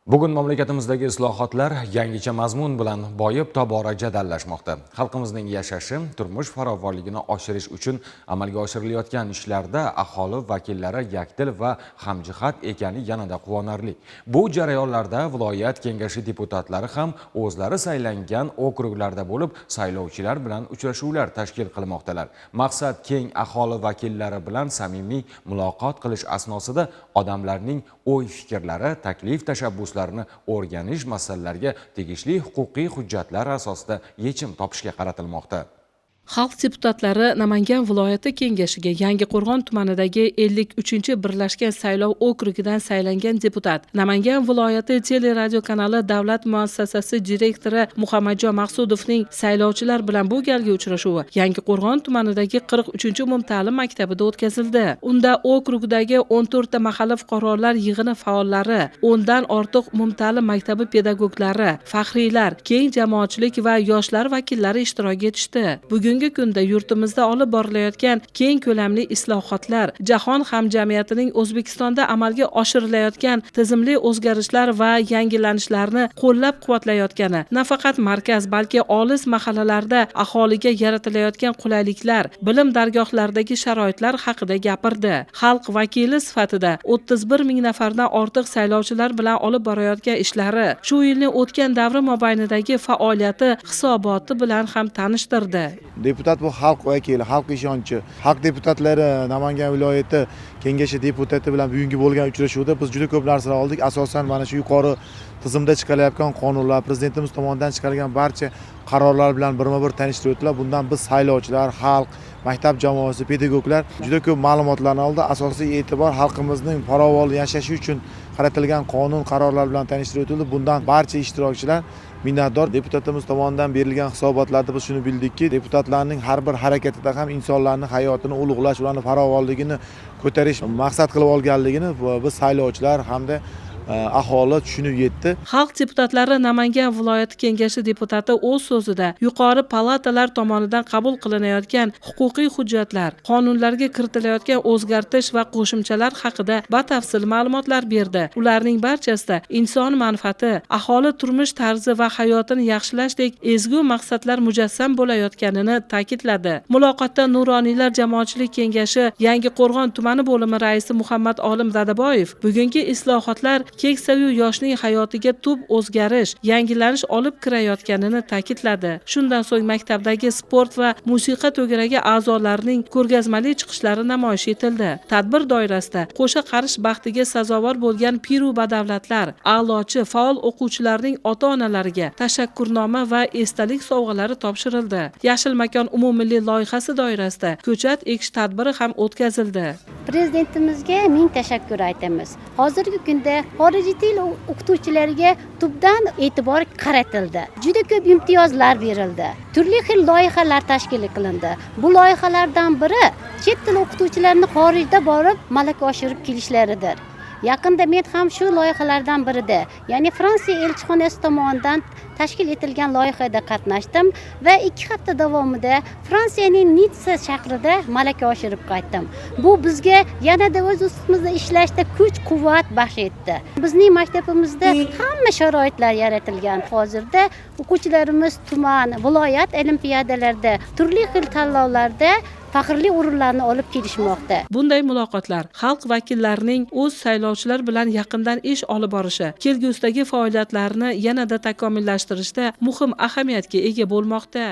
Bugun mamlakatimizdagi islohotlar yangicha mazmun bilan boyib tobora jadallashmoqda. Xalqimizning yashashi, turmush farovonligini oshirish uchun amalga oshirilayotgan ishlarda aholi vakillari yakdil va hamjihat ekani yanada quvonarli. Bu jarayonlarda viloyat kengashi deputatlari ham o'zlari saylangan okruglarda bo'lib, saylovchilar bilan uchrashuvlar tashkil qilmoqdalar. Maqsad keng aholi vakillari bilan samimiy muloqot qilish asnosida odamlarning o'y-fikrlari, taklif, tashabbuslarini o'rganish, masalalarga tegishli huquqiy hujjatlar asosida yechim topishga qaratilmoqda. Xalq deputatlari Namangan viloyati kengashiga Yangiqo'rg'on tumanidagi 53-birlashgan saylov okrugidan saylangan deputat, Namangan viloyati teleradio kanali davlat muassasasi direktori Muhammadjon Maqsudovning saylovchilar bilan bu galgi uchrashuvi Yangiqo'rg'on tumanidagi 43-umumta'lim maktabida o'tkazildi. Unda okrugdagi 14 ta mahalla fuqarolar yig'ini faollari, 10 dan ortiq umumta'lim maktabi pedagoglari, faxriylar, keng jamoatchilik va yoshlar vakillari ishtirok etishdi. Bugungi kunda yurtimizda olib borilayotgan keng ko'lamli islohotlar, jahon hamjamiyatining O'zbekistonda amalga oshirilayotgan tizimli o'zgarishlar va yangilanishlarni qo'llab-quvvatlayotgani, nafaqat markaz, balki olis mahallalarda aholiga yaratilayotgan qulayliklar, bilim dargohlaridagi sharoitlar haqida gapirdi. Xalq vakili sifatida 31 ming nafardan ortiq saylovchilar bilan olib borayotgan ishlari, shu yilning o'tgan davri mobaynidagi faoliyati hisoboti bilan ham tanishtirdi. Deputat bu xalq vakili, xalq ishonchi. Xalq deputatlari Namangan viloyati kengashi deputati bilan bugungi bo'lgan uchrashuvda biz juda ko'p narsalar oldik. Asosan mana shu yuqori tizimda chiqarilayotgan qonunlar, prezidentimiz tomonidan chiqarilgan barcha qarorlar bilan birma-bir tanishtirib o'tdilar. Bundan biz saylovchilar, xalq, maktab jamoasi, pedagoglar juda ko'p ma'lumotlarni oldi. Asosiy e'tibor xalqimizning farovonlik yashashi uchun qaratilgan qonun, qarorlar bilan tanishtirib o'tildi. Bundan barcha ishtirokchilar minnatdor. Deputatimiz tomonidan berilgan hisobotlarda biz shuni bildikki, deputatlarning har bir harakatida ham insonlarning hayotini ulug'lash, ularning farovonligini ko'tarish maqsad qilib olganligini biz saylovchilar hamda aholi tushunib yetdi. Xalq deputatlari Namangan viloyati kengashi deputati o'z so'zida yuqori palatalar tomonidan qabul qilinayotgan huquqiy hujjatlar, qonunlarga kiritilayotgan o'zgartirish va qo'shimchalar haqida batafsil ma'lumotlar berdi. Ularning barchasida inson manfaati, aholi turmush tarzi va hayotini yaxshilashdek ezgu maqsadlar mujassam bo'layotganini ta'kidladi. Muloqotda Nuroniylar jamoatchilik kengashi Yangiqo'rg'on tumani bo'limi raisi Muhammad Olim Dadaboyev bugungi islohotlar keksa-yu yoshning hayotiga tub o'zgarish, yangilanish olib kirayotganini ta'kidladi. Shundan so'ng maktabdagi sport va musiqa to'garagi a'zolarining ko'rgazmali chiqishlari namoyish etildi. Tadbir doirasida qo'sha qarish baxtiga sazovor bo'lgan piru badavlatlar, a'lochi, faol o'quvchilarning ota-onalariga tashakkurnoma va esdalik sovg'alari topshirildi. Yashil makon umummilliy loyihasi doirasida ko'chat ekish tadbiri ham o'tkazildi. Prezidentimizga ming tashakkur aytamiz. Hozirgi kunda xorijiy til o'qituvchilariga tubdan e'tibor qaratildi. Juda ko'p imtiyozlar berildi. Turli xil loyihalar tashkil qilindi. Bu loyihalardan biri chet til o'qituvchilarini xorijda borib malaka oshirib kelishlaridir. Yaqinda men ham shu loyihalardan birida, ya'ni Fransiya elchixonasi tomonidan tashkil etilgan loyihada qatnashdim va 2 hafta davomida Fransiyaning Nitsa shahrida malaka oshirib qaytdim. Bu bizga yanada o'z ustimizda ishlashda kuch-quvvat baxsh etdi. Bizning maktabimizda hamma sharoitlar yaratilgan. Hozirda o'quvchilarimiz tuman, viloyat olimpiadalarida, turli xil tanlovlarda faxrli o'rinlarni olib kelishmoqda. Bunday muloqotlar xalq vakillarining o'z saylovchilar bilan yaqindan ish olib borishi, kelgusidagi faoliyatlarini yanada takomillashtirishda muhim ahamiyatga ega bo'lmoqda.